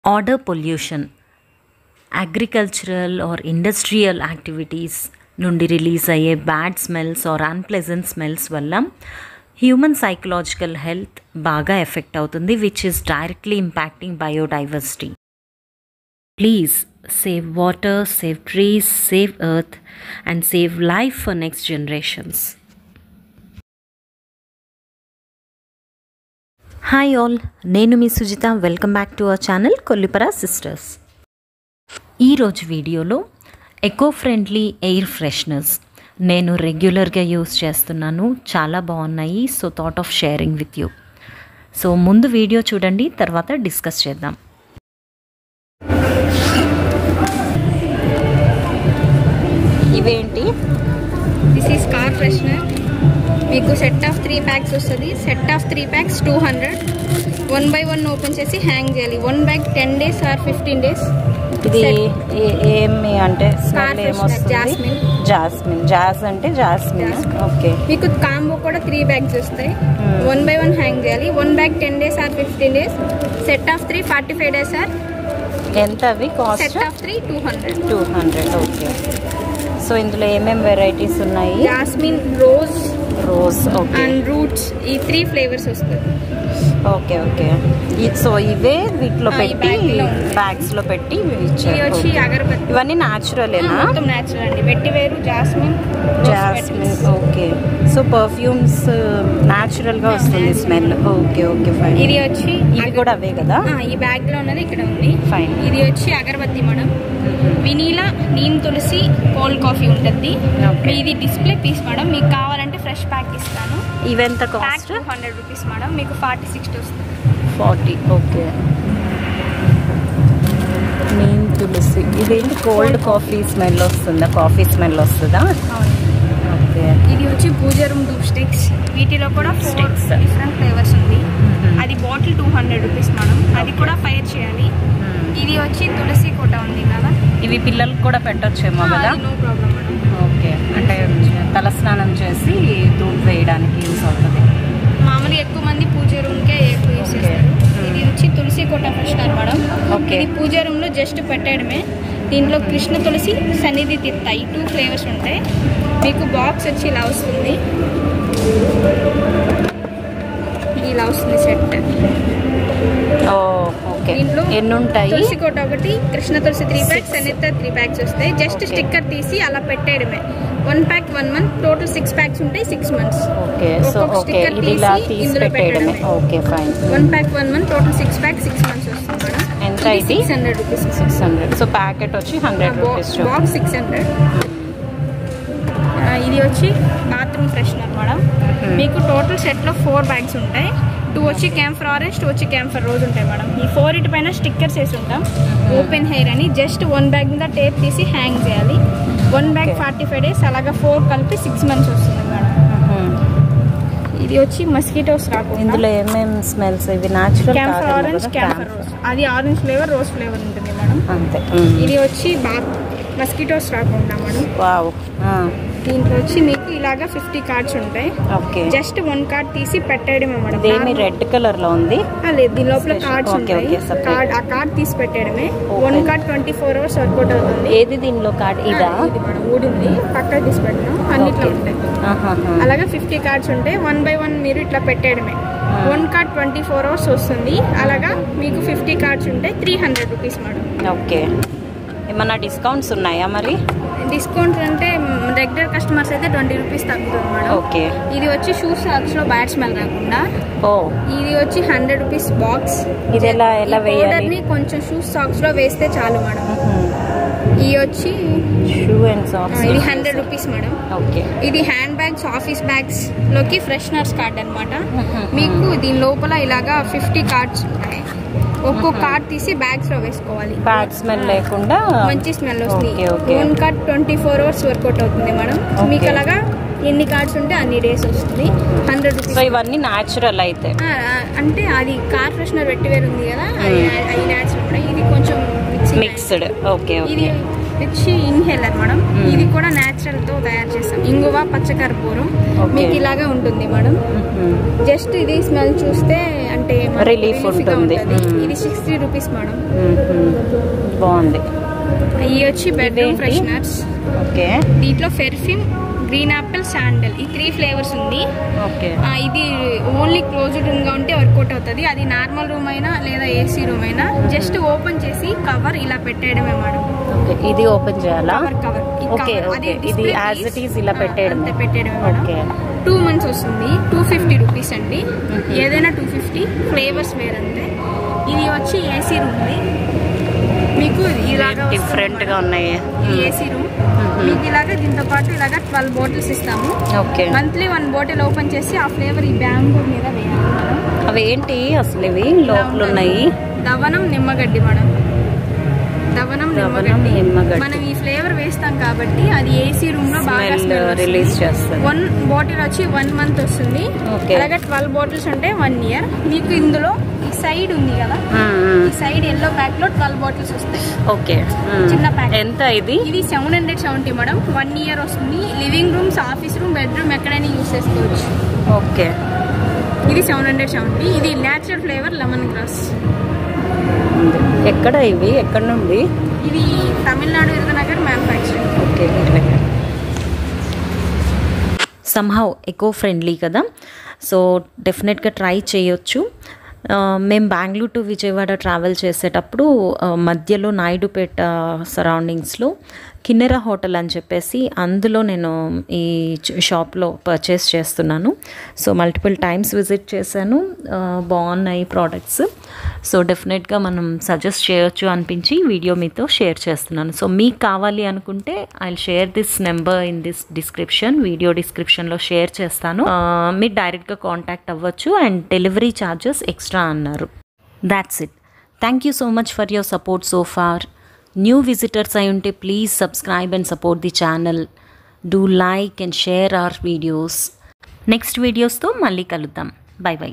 Odor pollution, agricultural or industrial activities నుండి release అయ్యే bad smells or unpleasant smells వల్ల human psychological health బాగా affect అవుతుంది, which is directly impacting biodiversity. Please save water, save trees, save earth and save life for next generations. Hi all, నేను మీ Sujitha. Welcome back to our channel Kollipara sisters. ఈరోజు వీడియోలో eco friendly air fresheners నేను రెగ్యులర్గా use చేస్తున్నాను, చాలా బాగున్నాయి. So thought of sharing with you. So ముందు వీడియో చూడండి, తర్వాత డిస్కస్ చేద్దాం. ఇవేంటి? This is car freshener. మీకు సెట్ ఆఫ్ 3 ప్యాక్స్ వస్తుంది. Set of 3 packs 200. 1 by 1 open చేసి హ్యాంగ్ చేయాలి. 1 బ్యాగ్ 10 days ఆర్ 15 days. ఇది ఏమి అంటే జాస్మిన్. జాస్మిన్, జాస్ అంటే జాస్మిన్. ఓకే. మీకు కాంబో కూడా 3 బ్యాగ్స్ వస్తాయి. 1 by 1 హ్యాంగ్ చేయాలి. 1 bag 10 days or 15 days. Set of 3 45 days or. ఎంత అవి cost? Set of 3 200. Okay. So ఇందులో ఏమేమి వెరైటీస్ ఉన్నాయి? Jasmine, rose okay, and roots. ఈ 3 ఫ్లేవర్స్ వస్తాయి. ఓకే. సో ఇవే వీటిలో పెట్టి బ్యాగ్స్ లో పెట్టి ఇచ్చారు. అగరబత్తి ఇవన్నీ న్యాచురలేనా? మొత్తం న్యాచురల్ అండి. వెట్టివేరు, jasmine. Okay. So perfumes natural గా వస్తుంది స్మెల్. Okay fine. ఇది వచ్చి ఇవి కూడా అవే కదా? ఈ బ్యాగ్ లో ఉన్నది ఇక్కడ ఉంది. ఫైన్. ఇది వచ్చి అగరబత్తి మేడం. వెనీలా, నీమ్ తులసి, కోల్డ్ కాఫీ ఉంటుంది. ఇది డిస్ప్లే పీస్ మేడం. మీకు కావాలంటే ఫ్రెష్ ప్యాక్ ఇస్తాను. ఇవెంత కాస్ట్? 200 rupees madam. మీకు 40-60 వస్తుంది. 40. ఓకే. నీమ్ తులసి. ఇదేంటి? కోల్డ్ కాఫీ స్మెల్ వస్తుందా? కాఫీ స్మెల్ వస్తుందా? ఓకే. ఇది వచ్చి పూజా రూమ్ డూప్ స్టిక్స్. వీటిలో కూడా 4 డిఫరెంట్ ఫ్లేవర్స్ ఉంది. అది బాటిల్ 200 రూపీస్ మేడం. అది కూడా ఫైర్ చేయాలి. ఇది వచ్చి తులసి కోట ఉంది కదా. ఇవి పిల్లలకు కూడా పెట్టొచ్చేమో కదా? No problem madam. ఓకే. అంటే తలస్నానం చేసి ధూప్ వేయడానికి యూస్ అవుతుంది. మామూలుగా ఎక్కువ మంది పూజ రూమ్కే ఎక్కువ యూస్ చేస్తారు. ఇది వచ్చి తులసి కోట ఫ్రెషనర్ మేడం. ఓకే. ఇది పూజ రూమ్ లో జస్ట్ పెట్టడమే. దీంట్లో కృష్ణ తులసి, సన్నిధి తిత్తాయి 2 ఫ్లేవర్స్ ఉంటాయి. మీకు బాక్స్ వచ్చి ఇలా వస్తుంది. ఇలా వస్తుంది సెట్. దీంట్లో ఎన్ని ఉంటాయి? తులసి కోట ఒకటి, కృష్ణ తులసి 3 ప్యాక్స్, సన్నిధి 3 ప్యాక్స్ వస్తాయి. జస్ట్ స్టిక్కర్ తీసి అలా పెట్టేయడమే. 1 ప్యాక్ 1 month, టోటల్ 6 ప్యాక్స్ ఉంటాయి. 6 months. ఓకే. సో స్టిక్కర్ తీసి ఇందులో పెట్టడమే. Okay fine. 1 pack 1 month, total 6 packs 6 months వస్తుంది మేడం. ఎంత ఇది? 600 రూపీస్. 600. సో ప్యాకెట్ వచ్చి 100 రూపీస్. బాక్స్ 600. ఇది వచ్చి బాత్రూమ్ ఫ్రెషనర్ మేడం. మీకు టోటల్ సెట్ లో 4 బ్యాగ్స్ ఉంటాయి. 2 వచ్చి క్యాంఫర్ ఆరెంజ్, 2 వచ్చి క్యాంఫర్ రోజ్ ఉంటాయి మేడం. ఈ 4 ఇటు పైన sstickers వేసి ఉంటాం. ఓపెన్ హెయిర్ అని. జస్ట్ 1 బ్యాగ్ మీద టేప్ తీసి హ్యాంగ్ చేయాలి. 1 బ్యాగ్ 45 days. అలాగా 4 కలిపి 6 months వస్తుంది మేడం. ఇది వచ్చి మస్కిటోస్ రాకుండా. ఇందులో ఏమేమి స్మెల్స్? ఇవి natural camphor orange, camphor rose. అది ఆరెంజ్ ఫ్లేవర్, రోజ్ ఫ్లేవర్ ఉంటుంది మేడం. అంతే. ఇది వచ్చి మస్కిటోస్ రాకుండా మేడం. వావ్. దీంట్లో వచ్చి మీకు ఇలాగా 50 కార్డ్స్ ఉంటాయి. ఓకే. జస్ట్ 1 కార్డ్ తీసి పెట్టేయడమే మేడం. ఇదేమి రెడ్ కలర్ లో ఉంది? లేదు, దీని లోపల కార్డ్స్ ఉంటాయి. ఆ కార్డ్ తీసి పెట్టేయడమే. 1 కార్డ్ 24 hours వర్కౌట్ అవుతుంది. ఏది దీనిలో కార్డ్? ఇదా? ఇది మేడం. ఊడింది పక్కన తీసి పెట్టినాం. అన్నిట్లో ఉంటాయి. అలాగా 50 కార్డ్స్ ఉంటాయి. 1 by 1 మీరు ఇట్లా పెట్టేయడమే. 1 కార్డ్ 24 hours వస్తుంది. అలాగా మీకు 50 కార్డ్స్ ఉంటాయి. 300 రూపీస్ మేడం. ఓకే. ఏమన్నా డిస్కౌంట్స్ ఉన్నాయా మరి? డిస్కౌంట్ అంటే రెగ్యులర్ కస్టమర్స్ అయితే 20 రూపీస్ తగ్గుతుంది మేడం. ఓకే. ఇది వచ్చి షూ సాక్స్ లో బ్యాడ్ స్మెల్ రాకుండా. ఇది వచ్చి 100 రూపీస్ బాక్స్. ఇది ఎలా వేయాలి? కొంచెం షూ సాక్స్ లో వేస్తే చాలు మేడం. ఇది వచ్చి షూ అండ్ సాక్స్. ఇది 100 రూపీస్ మేడం. ఓకే. ఇది హ్యాండ్ బ్యాగ్స్, ఆఫీస్ బ్యాగ్స్ లోకి ఫ్రెషనర్స్ కార్డ్ అనమాట. మీకు దీని లోపల ఇలాగా 50 కార్డ్స్ ఉంటాయి. ఒక్కో కార్డ్ తీసి బ్యాగ్స్ లో వేసుకోవాలి. బ్యాడ్ స్మెల్ లేకుండా మంచి స్మెల్ వస్తుంది. 1 కార్డ్ 24 hours వర్కౌట్ అవుతుంది మేడం. మీకు అలాగా ఎన్ని కార్డ్స్ ఉంటే అన్ని డేస్ వస్తుంది. 100 రూపీస్. ఇవన్నీ న్యాచురల్ అయితే? అంటే అది కార్ ఫ్రెషనర్ వెట్టివేర్ ఉంది కదా, అది న్యాచురల్. ఇది కొంచెం మిక్స్డ్. ఓకే. ఇది వచ్చి ఇన్హేలర్ మేడం. ఇది కూడా న్యాచురల్ తో తయారు చేస్తాం. ఇంగువ, పచ్చకర్పూరం. మీకు ఇలాగా ఉంటుంది మేడం. జస్ట్ ఇది స్మెల్ చూస్తే అంటే రిలీఫ్ ఉంటుంది. ఇది 60 రూపీస్ మేడం. బాగుంది. ఇవి వచ్చి బెడ్రూమ్ ఫ్రెషనర్స్. ఓకే. దీంట్లో పెర్ఫ్యూమ్, గ్రీన్ యాపిల్, శాండల్ ఈ 3 ఫ్లేవర్స్ ఉంది. ఓకే. ఇది ఓన్లీ క్లోజ్డ్ రూమ్ గా ఉంటే వర్కౌట్ అవుతుంది. అది నార్మల్ రూమ్ అయినా లేదా ఏసీ రూమ్ అయినా జస్ట్ ఓపెన్ చేసి కవర్ ఇలా పెట్టేయడమే మేడం. ఓకే. ఇది ఓపెన్ చేయాలా? కవర్. ఓకే. ఓకే. ఇది యాజ్ ఇట్ ఈస్ ఇలా పెట్టేయడమే మేడం. ఓకే. 2 months వస్తుంది. 250 రూపీస్ అండి. ఏదైనా 250. ఫ్లేవర్స్ వేరంతే. ఇది వచ్చి ఏసీ రూమ్ మీకు ఇలాగా డిఫరెంట్ గా ఉన్నాయి. ఏసీ రూమ్ మీకు ఇలాగా దీంతో పాటు ఇలాగా 12 బాటిల్స్ ఇస్తాము. ఓకే. మంత్లీ 1 బాటిల్ ఓపెన్ చేసి ఆ ఫ్లేవర్ ఈ బ్యాంబూ మీద వేయాలి. అవి ఏంటి అసలు? ఇవి లోపల ఉన్నాయి. దవనం నిమ్మగడ్డి మేడం. దవనం నిమ్మగడ్డి. మనం ఈ ఫ్లేవర్ వేస్తాం కాబట్టి అది ఏసీ రూమ్ లో బాగా రిలీజ్ చేస్తుంది. 1 బాటిల్ వచ్చి 1 month వస్తుంది. అలాగే 12 బాటిల్స్ ఉంటే 1 year. మీకు ఇందులో ఈ సైడ్ ఉంది కదా, ఈ సైడ్ ఎల్లో ప్యాక్ లో 12 బాటిల్స్ వస్తాయి. ఓకే. చిన్న ప్యాక్. ఎంత ఇది? ఇది 770 మేడం. 1 year వస్తుంది. Living rooms, office room, bedroom ఎక్కడైనా యూస్ చేసుకోవచ్చు. ఓకే. ఇది 770. ఇది న్యాచురల్ ఫ్లేవర్ లెమన్ గ్రాస్. ఎక్కడ ఇవి? ఎక్కడ నుండి? ఇది Tamil Nadu Virudhunagar manufacturing. Okay. Somehow eco friendly కదా, సో డెఫినెట్గా ట్రై చేయొచ్చు. మేము బెంగళూరు టు విజయవాడ ట్రావెల్ చేసేటప్పుడు మధ్యలో నాయుడుపేట సరౌండింగ్స్లో కిన్నెరా హోటల్ అని చెప్పేసి అందులో నేను ఈ షాప్లో పర్చేస్ చేస్తున్నాను. సో మల్టిపుల్ టైమ్స్ విజిట్ చేశాను. బాగున్నాయి ప్రోడక్ట్స్. సో డెఫినెట్గా మనం సజెస్ట్ చేయొచ్చు అనిపించి వీడియో మీతో షేర్ చేస్తున్నాను. సో మీకు కావాలి అనుకుంటే I share this number in this description, video డిస్క్రిప్షన్లో షేర్ చేస్తాను. మీరు డైరెక్ట్గా కాంటాక్ట్ అవ్వచ్చు అండ్ డెలివరీ ఛార్జెస్ ఎక్స్ట్రా అన్నారు. That's it. Thank you so much for your support so far. New visitors అయి ఉంటే please subscribe and support the channel. Do like and share our videos. Next వీడియోస్తో మళ్ళీ కలుద్దాం. Bye by.